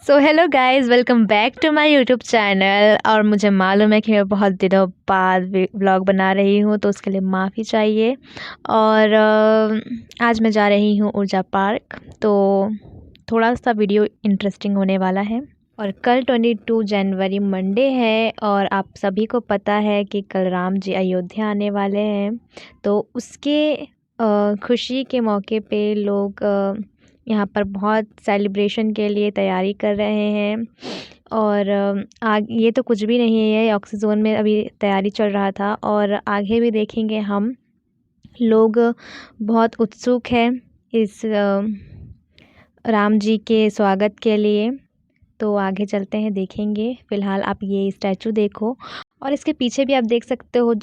So hello guys, welcome back to my YouTube channel. और मुझे मालूम है कि मैं बहुत दिनों बाद व्लॉग बना रही हूँ, तो उसके लिए माफ़ी चाहिए। और आज मैं जा रही हूँ ऊर्जा पार्क, तो थोड़ा सा वीडियो इंटरेस्टिंग होने वाला है। और कल 22 जनवरी मंडे है, और आप सभी को पता है कि कल राम जी अयोध्या आने वाले हैं। तो उसके खुशी के मौके पे लोग यहाँ पर बहुत सेलिब्रेशन के लिए तैयारी कर रहे हैं। और ये तो कुछ भी नहीं है, ये ऑक्सीजोन में अभी तैयारी चल रहा था, और आगे भी देखेंगे हम लोग। बहुत उत्सुक है इस राम जी के स्वागत के लिए। तो आगे चलते हैं, देखेंगे। फ़िलहाल आप ये स्टैचू देखो, और इसके पीछे भी आप देख सकते हो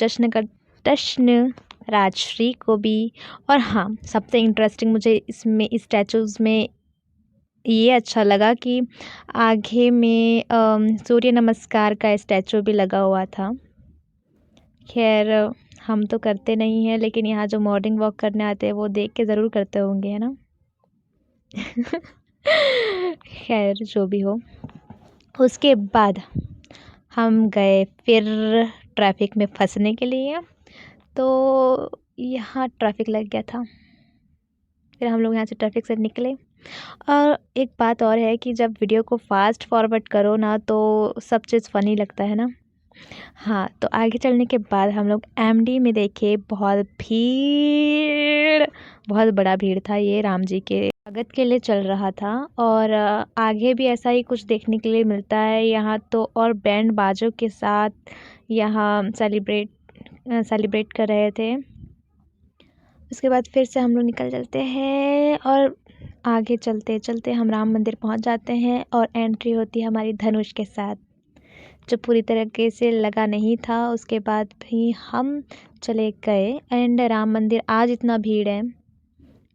जश्न राजश्री को भी। और हाँ, सबसे इंटरेस्टिंग मुझे इसमें इस स्टैचूज़ में ये अच्छा लगा कि आगे में सूर्य नमस्कार का स्टैचू भी लगा हुआ था। खैर, हम तो करते नहीं हैं, लेकिन यहाँ जो मॉर्निंग वॉक करने आते हैं वो देख के ज़रूर करते होंगे, है ना। खैर, जो भी हो। उसके बाद हम गए फिर ट्रैफिक में फंसने के लिए। तो यहाँ ट्रैफिक लग गया था, फिर हम लोग यहाँ से ट्रैफिक से निकले। और एक बात और है कि जब वीडियो को फास्ट फॉरवर्ड करो ना, तो सब चीज़ फ़नी लगता है ना। हाँ, तो आगे चलने के बाद हम लोग एमडी में देखे, बहुत भीड़, बहुत बड़ा भीड़ था। ये राम जी के स्वागत के लिए चल रहा था। और आगे भी ऐसा ही कुछ देखने के लिए मिलता है यहाँ तो। और बैंड बाजों के साथ यहाँ सेलिब्रेट कर रहे थे। उसके बाद फिर से हम लोग निकल चलते हैं, और आगे चलते चलते हम राम मंदिर पहुंच जाते हैं। और एंट्री होती है हमारी धनुष के साथ, जो पूरी तरीके से लगा नहीं था। उसके बाद भी हम चले गए। एंड राम मंदिर आज इतना भीड़ है,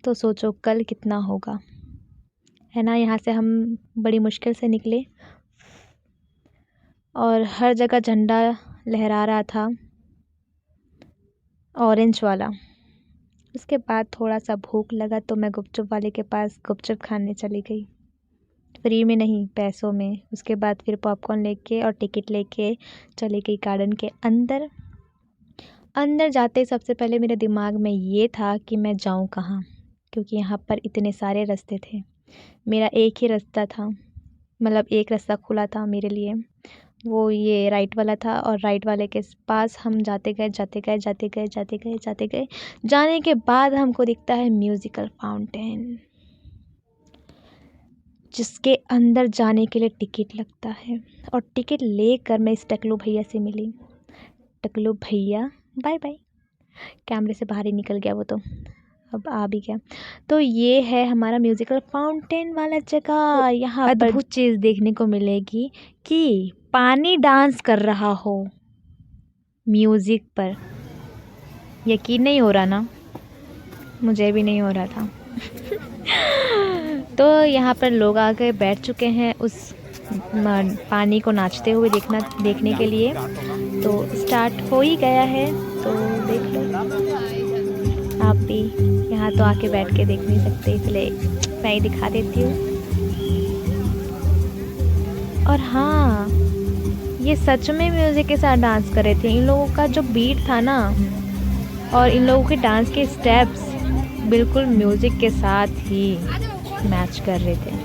तो सोचो कल कितना होगा, है ना। यहाँ से हम बड़ी मुश्किल से निकले, और हर जगह झंडा लहरा रहा था, ऑरेंज वाला। उसके बाद थोड़ा सा भूख लगा, तो मैं गुपचुप वाले के पास गुपचुप खाने चली गई, फ्री में नहीं, पैसों में। उसके बाद फिर पॉपकॉर्न लेके और टिकट लेके चली गई गार्डन के अंदर। अंदर जाते ही सबसे पहले मेरे दिमाग में ये था कि मैं जाऊं कहाँ, क्योंकि यहाँ पर इतने सारे रास्ते थे। मेरा एक ही रास्ता था, मतलब एक रास्ता खुला था मेरे लिए, वो ये राइट वाला था। और राइट वाले के पास हम जाते गए जाते गए जाते गए जाते गए जाते गए। जाने के बाद हमको दिखता है म्यूज़िकल फाउंटेन, जिसके अंदर जाने के लिए टिकट लगता है। और टिकट लेकर मैं इस टकलू भैया से मिली। टकलू भैया बाय बाय, कैमरे से बाहर ही निकल गया वो तो, अब आ भी गया। तो ये है हमारा म्यूज़िकल फाउंटेन वाला जगह। यहाँ अद्भुत चीज़ देखने को मिलेगी कि पानी डांस कर रहा हो म्यूज़िक पर। यकीन नहीं हो रहा ना, मुझे भी नहीं हो रहा था। तो यहाँ पर लोग आके बैठ चुके हैं उस पानी को नाचते हुए देखने के लिए। तो स्टार्ट हो ही गया है, तो देख लो आप भी। यहाँ तो आके बैठ के देख नहीं सकते, इसलिए मैं ही दिखा देती हूँ। और हाँ, ये सच में म्यूज़िक के साथ डांस कर रहे थे। इन लोगों का जो बीट था ना, और इन लोगों के डांस के स्टेप्स बिल्कुल म्यूज़िक के साथ ही मैच कर रहे थे।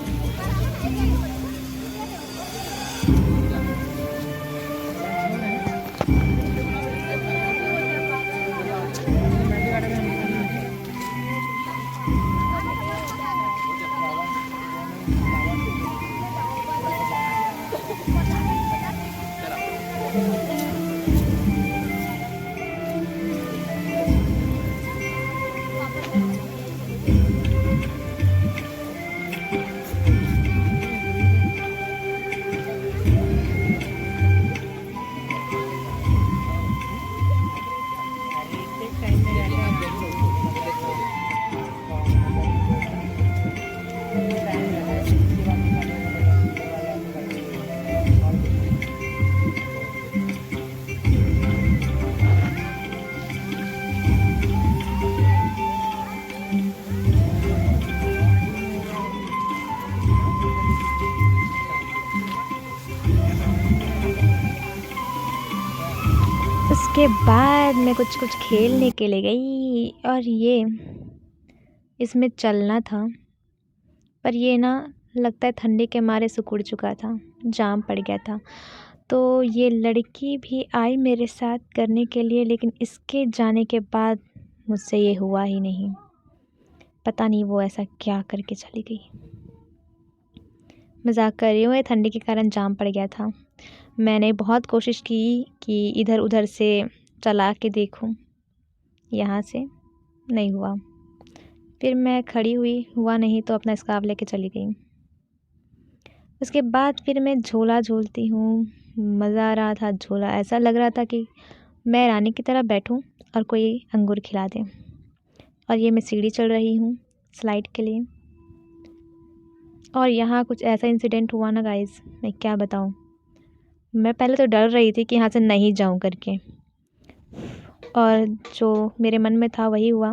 उसके बाद मैं कुछ खेलने के लिए गई और ये इसमें चलना था, पर ये ना लगता है ठंडी के मारे सिकुड़ चुका था, जाम पड़ गया था। तो ये लड़की भी आई मेरे साथ करने के लिए, लेकिन इसके जाने के बाद मुझसे ये हुआ ही नहीं। पता नहीं वो ऐसा क्या करके चली गई। मजाक कर रही हूँ, ये ठंडी के कारण जाम पड़ गया था। मैंने बहुत कोशिश की कि इधर उधर से चला के देखूं, यहाँ से नहीं हुआ। फिर मैं खड़ी हुई, हुआ नहीं तो अपना स्कार्फ लेके चली गई। उसके बाद फिर मैं झूला झूलती हूँ, मज़ा आ रहा था झूला, ऐसा लग रहा था कि मैं रानी की तरह बैठूं और कोई अंगूर खिला दे। और ये मैं सीढ़ी चढ़ रही हूँ स्लाइड के लिए। और यहाँ कुछ ऐसा इंसिडेंट हुआ ना गाइस, मैं क्या बताऊँ। मैं पहले तो डर रही थी कि यहाँ से नहीं जाऊँ करके, और जो मेरे मन में था वही हुआ।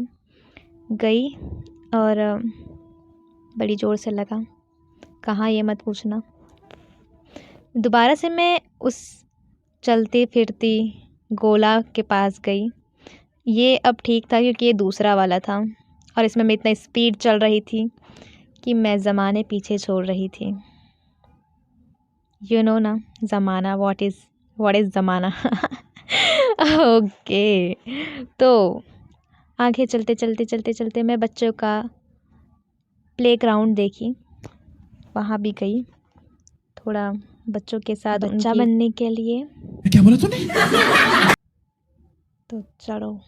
गई और बड़ी ज़ोर से लगा, कहाँ ये मत पूछना। दोबारा से मैं उस चलती फिरती गोला के पास गई। ये अब ठीक था क्योंकि ये दूसरा वाला था और इसमें मैं इतना स्पीड चल रही थी कि मैं ज़माने पीछे छोड़ रही थी। यू नो ना ज़माना, व्हाट इज़ ज़माना। ओके। तो आगे चलते मैं बच्चों का प्लेग्राउंड देखी, वहाँ भी गई थोड़ा बच्चों के साथ बच्चा बनने के लिए। क्या बोला तूने? तो चलो,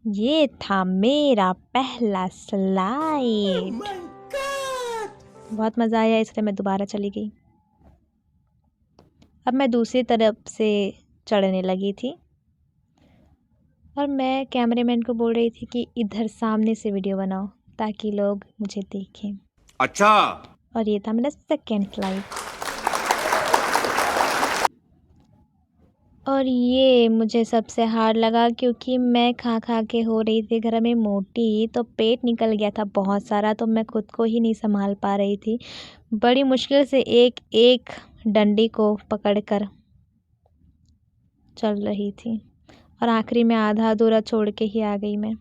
ये था मेरा पहला स्लाइड। बहुत मज़ा आया, इसलिए मैं दोबारा चली गई। अब मैं दूसरी तरफ से चढ़ने लगी थी और मैं कैमरामैन को बोल रही थी कि इधर सामने से वीडियो बनाओ ताकि लोग मुझे देखें। अच्छा। और ये था मेरा सेकेंड स्लाइड। और ये मुझे सबसे हार्ड लगा क्योंकि मैं खा खा के हो रही थी घर में मोटी, तो पेट निकल गया था बहुत सारा, तो मैं खुद को ही नहीं संभाल पा रही थी। बड़ी मुश्किल से एक एक डंडी को पकड़कर चल रही थी और आखिरी में आधा अधूरा छोड़ के ही आ गई मैं,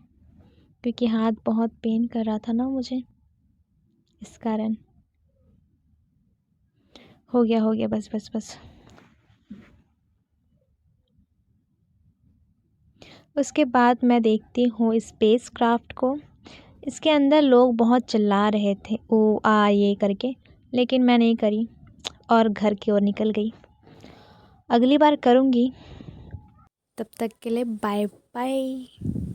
क्योंकि हाथ बहुत पेन कर रहा था ना मुझे, इस कारण। हो गया, बस। उसके बाद मैं देखती हूँ स्पेस क्राफ्ट को। इसके अंदर लोग बहुत चिल्ला रहे थे ओ आ ये करके, लेकिन मैं नहीं करी और घर की ओर निकल गई। अगली बार करूँगी, तब तक के लिए बाय बाय।